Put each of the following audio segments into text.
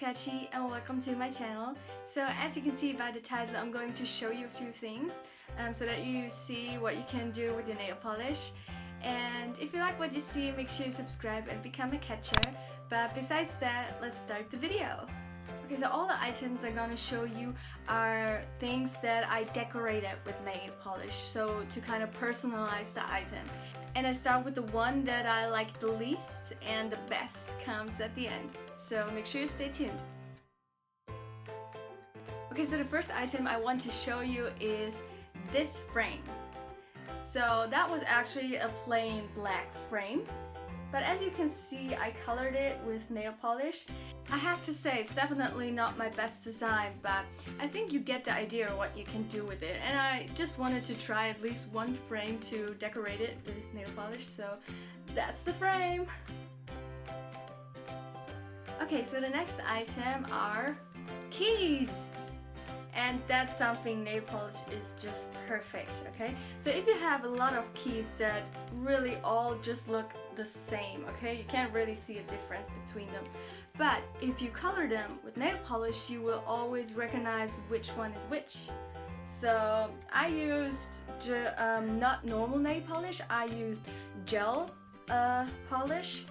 Sketchy and welcome to my channel. So as you can see by the title, I'm going to show you a few things so that you see what you can do with your nail polish. And if you like what you see, make sure you subscribe and become a catcher. But besides that, let's start the video. Okay, so all the items I'm gonna show you are things that I decorated with nail polish, so to kind of personalize the item. And I start with the one that I like the least, and the best comes at the end. So make sure you stay tuned. Okay, so the first item I want to show you is this frame. So that was actually a plain black frame. But as you can see, I colored it with nail polish. I have to say, it's definitely not my best design, but I think you get the idea of what you can do with it. And I just wanted to try at least one frame to decorate it with nail polish, so that's the frame! Okay, so the next item are keys! And that's something nail polish is just perfect, okay? So if you have a lot of keys that really all just look the same, okay? You can't really see a difference between them. But if you color them with nail polish, you will always recognize which one is which. So I used not normal nail polish, I used gel polish.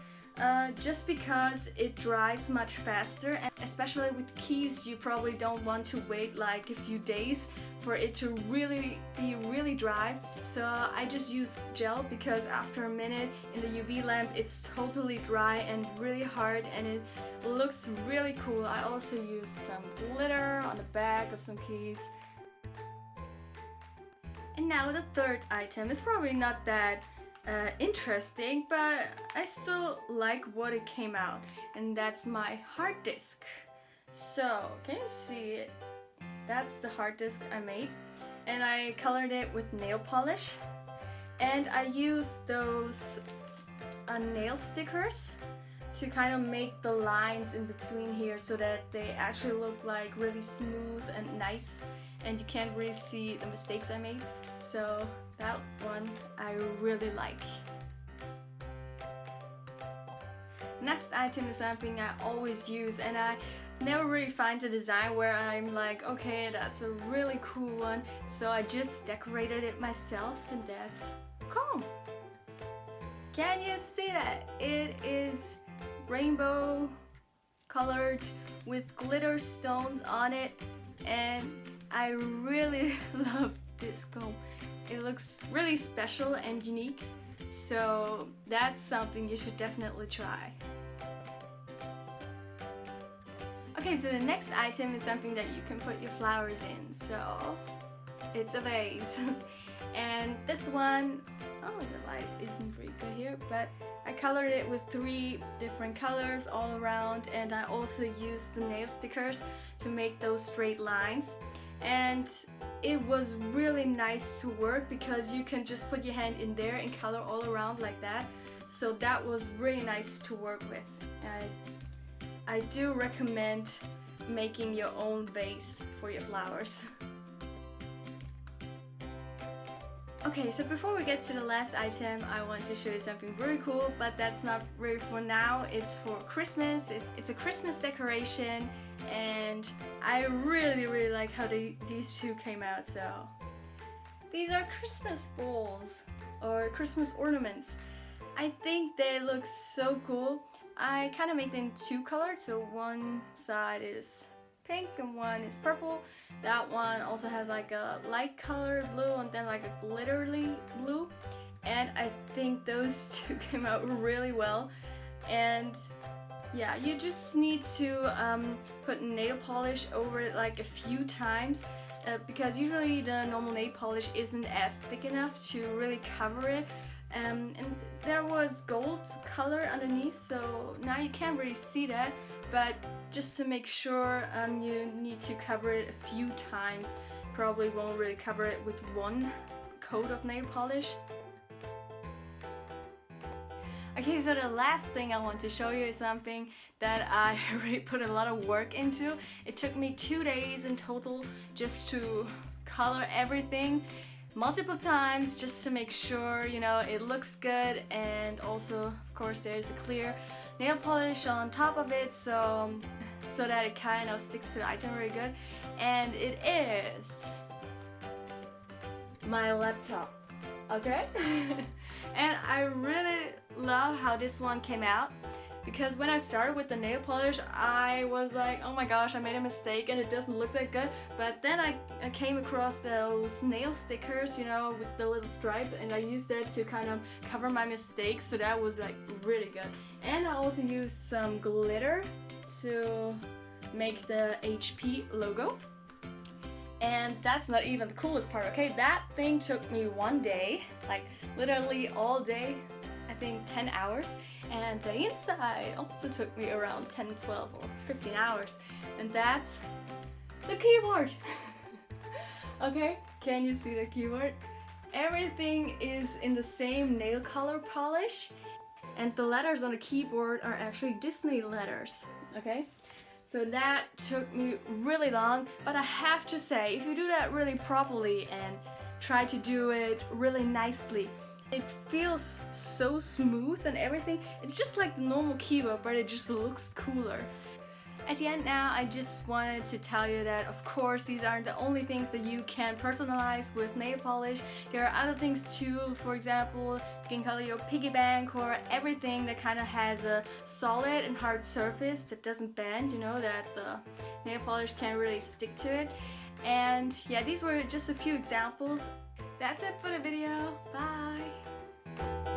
Just because it dries much faster, and especially with keys you probably don't want to wait like a few days for it to really be really dry. So I just use gel because after a minute in the UV lamp it's totally dry and really hard and it looks really cool. I also used some glitter on the back of some keys. And now the third item is probably not that interesting, but I still like what it came out, and that's my hard disk. So can you see it? That's the hard disk I made, and I colored it with nail polish, and I used those nail stickers to kind of make the lines in between here so that they actually look like really smooth and nice, and you can't really see the mistakes I made. So that one I really like. Next item is something I always use, and I never really find a design where I'm like, okay, that's a really cool one, so I just decorated it myself, and that's comb. Can you see that? It is rainbow colored with glitter stones on it, and I really love this comb. It looks really special and unique, so that's something you should definitely try. Okay, so the next item is something that you can put your flowers in, so it's a vase. And this one, oh, the light isn't really good here, but I colored it with 3 different colors all around, and I also used the nail stickers to make those straight lines. And it was really nice to work because you can just put your hand in there and color all around like that. So that was really nice to work with. I do recommend making your own vase for your flowers. Okay, so before we get to the last item, I want to show you something really cool, but that's not really for now, it's for Christmas. It's a Christmas decoration, and I really like how these two came out. So these are Christmas balls or Christmas ornaments. I think they look so cool. I kind of made them 2 colored, so one side is pink and one is purple. That one also has like a light color blue and then like a glittery blue, and I think those two came out really well. And yeah, you just need to put nail polish over it like a few times because usually the normal nail polish isn't as thick enough to really cover it. And there was gold color underneath, so now you can't really see that, but just to make sure you need to cover it a few times. Probably won't really cover it with one coat of nail polish. Okay, so the last thing I want to show you is something that I really put a lot of work into. It took me 2 days in total just to color everything. multiple times just to make sure, you know, it looks good, and also of course there's a clear nail polish on top of it so that it kind of sticks to the item very good. And it is my laptop, okay? And I really love how this one came out, because when I started with the nail polish I was like, oh my gosh, I made a mistake and it doesn't look that good. But then I came across those nail stickers, you know, with the little stripe, and I used that to kind of cover my mistakes, so that was like really good. And I also used some glitter to make the HP logo. And that's not even the coolest part, okay? That thing took me one day, like literally all day, I think 10 hours. And the inside also took me around 10, 12 or 15 hours. And that's the keyboard. Okay, can you see the keyboard? Everything is in the same nail color polish, and the letters on the keyboard are actually Disney letters, okay? So that took me really long, but I have to say, if you do that really properly and try to do it really nicely, it feels so smooth and everything. It's just like the normal keyboard, but it just looks cooler. At the end now, I just wanted to tell you that of course these aren't the only things that you can personalize with nail polish. There are other things too. For example, you can color your piggy bank or everything that kind of has a solid and hard surface that doesn't bend, you know, that the nail polish can't really stick to it. And yeah, these were just a few examples. That's it for the video. Bye!